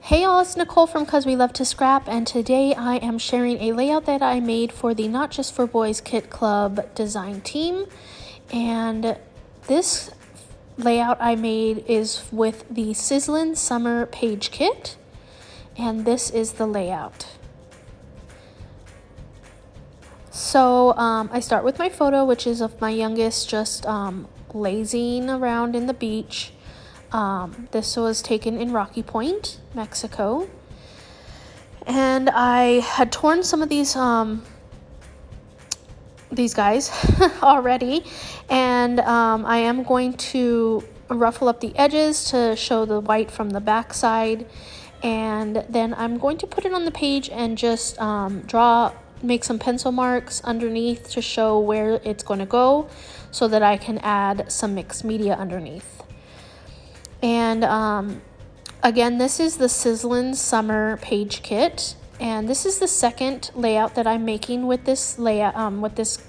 Hey all, it's Nicole from Cause We Love to Scrap, and today I am sharing a layout that I made for the Not Just for Boys Kit Club design team. And this layout I made is with the Sizzlin' Summer Page Kit, and this is the layout. So I start with my photo, which is of my youngest just lazing around in the beach. This was taken in Rocky Point, Mexico. And I had torn some of these guys already, and I am going to ruffle up the edges to show the white from the back side, and then I'm going to put it on the page and just make some pencil marks underneath to show where it's going to go so that I can add some mixed media underneath. And again, this is the Sizzlin' Summer Page Kit, and this is the second layout that I'm making with this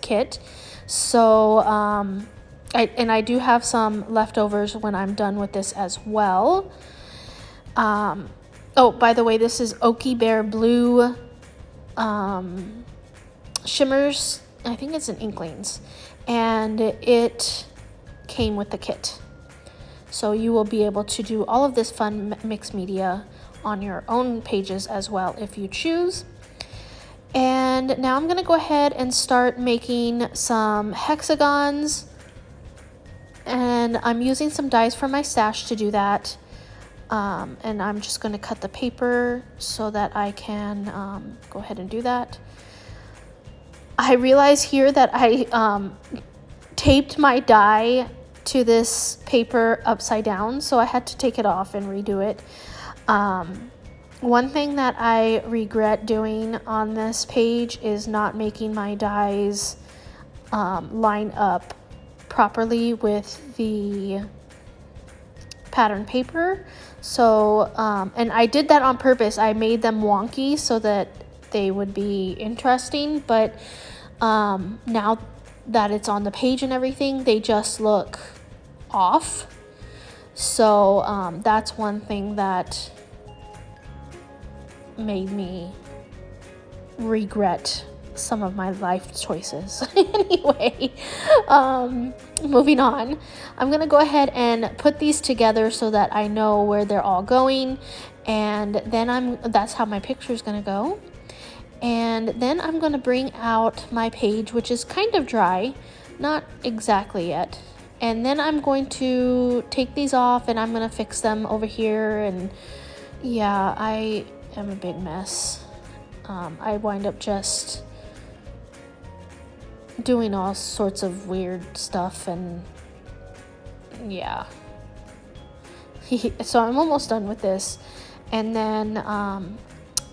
kit. So I do have some leftovers when I'm done with this as well. Oh, by the way, this is Oaky Bear Blue shimmers. I think it's an Inklings, and it came with the kit. So you will be able to do all of this fun mixed media on your own pages as well if you choose. And now I'm going to go ahead and start making some hexagons. And I'm using some dies from my stash to do that. And I'm just going to cut the paper so that I can go ahead and do that. I realize here that I taped my die to this paper upside down, so I had to take it off and redo it. One thing that I regret doing on this page is not making my dies line up properly with the pattern paper. So and I did that on purpose. I made them wonky so that they would be interesting, but now that it's on the page and everything, they just look off. So that's one thing that made me regret some of my life choices. Anyway, moving on, I'm gonna go ahead and put these together so that I know where they're all going, and then that's how my picture is gonna go. And then I'm gonna bring out my page, which is kind of dry, not exactly yet. And then I'm going to take these off and I'm going to fix them over here. And yeah, I am a big mess. I wind up just doing all sorts of weird stuff, and yeah. So I'm almost done with this. And then I'm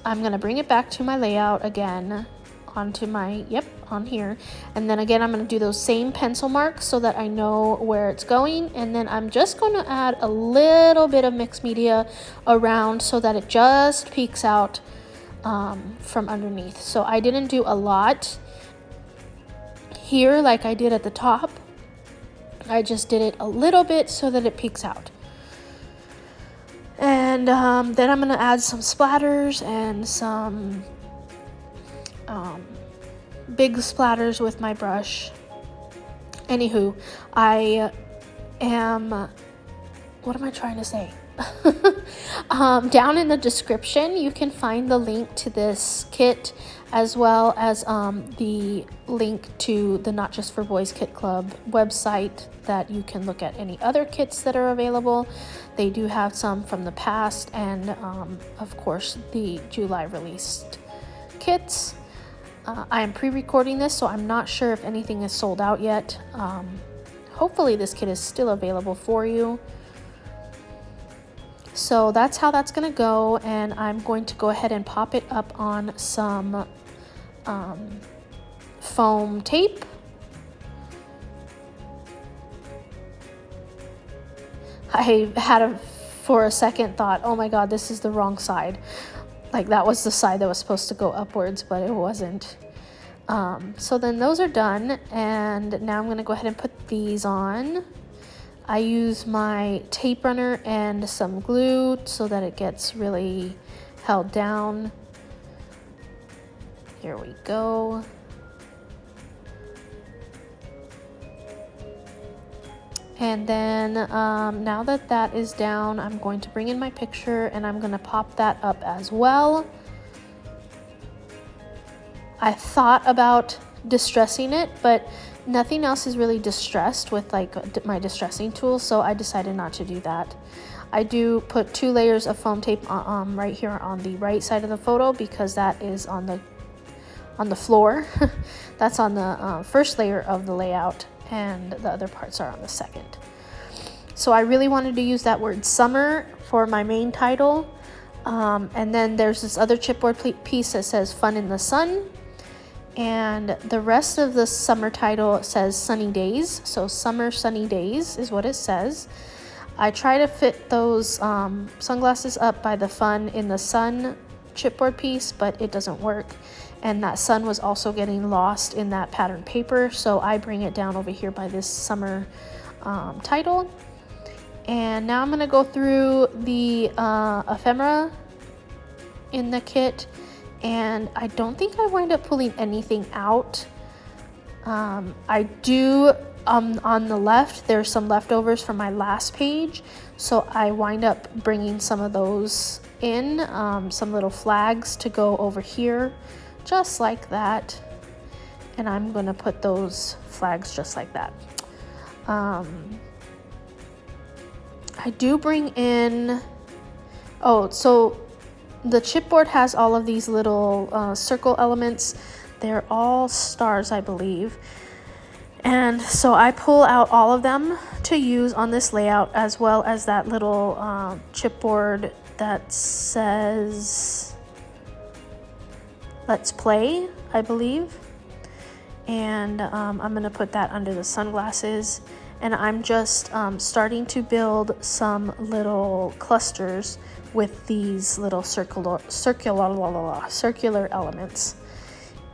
going to bring it back to my layout again onto my, on here. And then again, I'm going to do those same pencil marks so that I know where it's going. And then I'm just going to add a little bit of mixed media around so that it just peeks out from underneath. So I didn't do a lot here like I did at the top. I just did it a little bit so that it peeks out. And then I'm going to add some splatters and some big splatters with my brush. Anywho, what am I trying to say? Down in the description, you can find the link to this kit, as well as the link to the Not Just for Boys Kit Club website that you can look at any other kits that are available. They do have some from the past, and of course the July released kits. I am pre-recording this, so I'm not sure if anything is sold out yet. Hopefully this kit is still available for you. So that's how that's going to go, and I'm going to go ahead and pop it up on some foam tape. I had for a second thought, oh my god, this is the wrong side. Like that was the side that was supposed to go upwards, but it wasn't. So then those are done, and now I'm going to go ahead and put these on. I use my tape runner and some glue so that it gets really held down. Here we go. And then now that that is down, I'm going to bring in my picture and I'm going to pop that up as well. I thought about distressing it, but nothing else is really distressed with like my distressing tool, so I decided not to do that. I do put 2 layers of foam tape right here on the right side of the photo because that is on the floor. That's on the first layer of the layout, and the other parts are on the second. So I really wanted to use that word summer for my main title. And then there's this other chipboard piece that says fun in the sun. And the rest of the summer title says sunny days. So summer sunny days is what it says. I try to fit those sunglasses up by the fun in the sun chipboard piece, but it doesn't work. And that sun was also getting lost in that pattern paper. So I bring it down over here by this summer title. And now I'm going to go through the ephemera in the kit. And I don't think I wind up pulling anything out. I do, on the left, there's some leftovers from my last page. So I wind up bringing some of those in, some little flags to go over here, just like that. And I'm going to put those flags just like that. I do bring in, so the chipboard has all of these little circle elements. They're all stars, I believe. And so I pull out all of them to use on this layout, as well as that little chipboard that says Let's Play, I believe. And I'm going to put that under the sunglasses. And I'm just starting to build some little clusters with these little circular elements.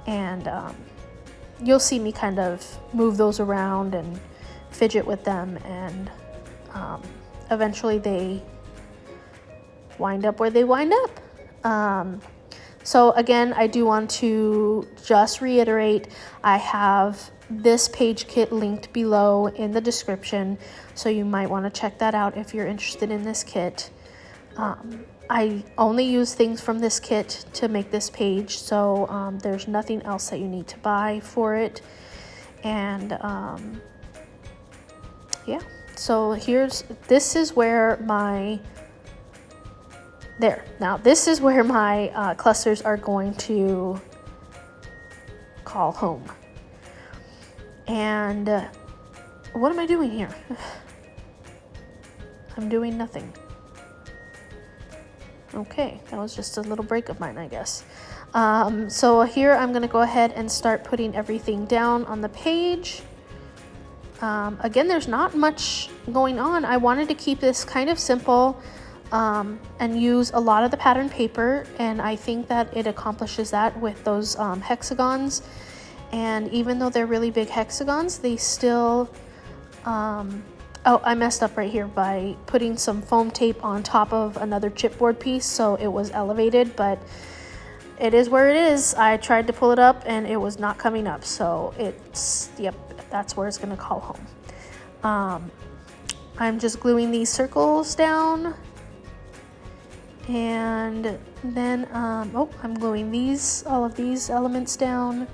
And you'll see me kind of move those around and fidget with them, and eventually they wind up where they wind up. So again, I do want to just reiterate, I have this page kit linked below in the description, so you might want to check that out if you're interested in this kit. I only use things from this kit to make this page, so there's nothing else that you need to buy for it. And yeah, so this is where my clusters are going to call home. And what am I doing here? I'm doing nothing. Okay, that was just a little break of mine, I guess. So here I'm going to go ahead and start putting everything down on the page. Again, there's not much going on. I wanted to keep this kind of simple and use a lot of the pattern paper, and I think that it accomplishes that with those hexagons. And even though they're really big hexagons, they still... Oh, I messed up right here by putting some foam tape on top of another chipboard piece, so it was elevated, but it is where it is. I tried to pull it up and it was not coming up, so yep, that's where it's going to call home. I'm just gluing these circles down, and then I'm gluing all of these elements down.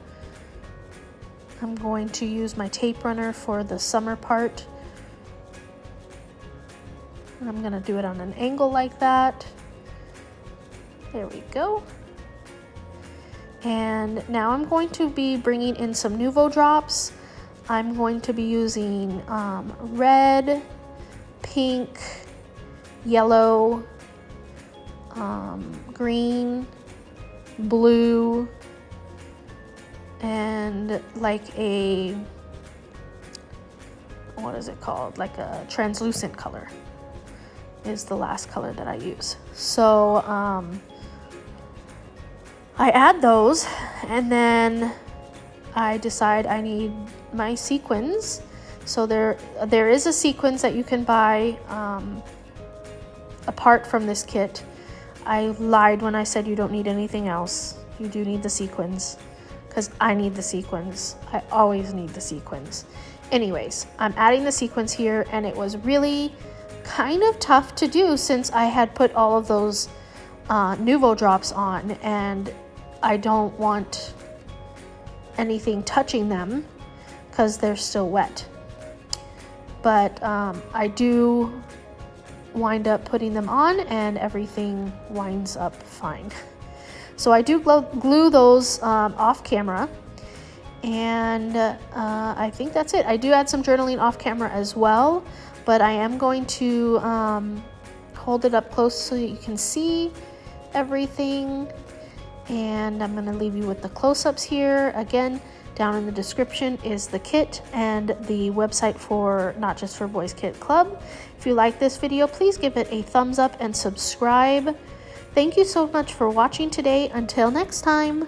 I'm going to use my tape runner for the summer part. I'm going to do it on an angle like that. There we go. And now I'm going to be bringing in some Nuvo drops. I'm going to be using red, pink, yellow, green, blue, and like what is it called? Like a translucent color is the last color that I use. So I add those, and then I decide I need my sequins So there is a sequins that you can buy apart from this kit. I lied when I said you don't need anything else. You do need the sequins, because I need the sequins. I always need the sequins. Anyways, I'm adding the sequins here, and it was really kind of tough to do since I had put all of those Nuvo drops on, and I don't want anything touching them because they're still wet. But I do wind up putting them on, and everything winds up fine. So I do glue those off camera, and I think that's it. I do add some journaling off camera as well, but I am going to hold it up close so you can see everything. And I'm going to leave you with the close-ups here. Again, down in the description is the kit and the website for Not Just for Boys Kit Club. If you like this video, please give it a thumbs up and subscribe. Thank you so much for watching today. Until next time.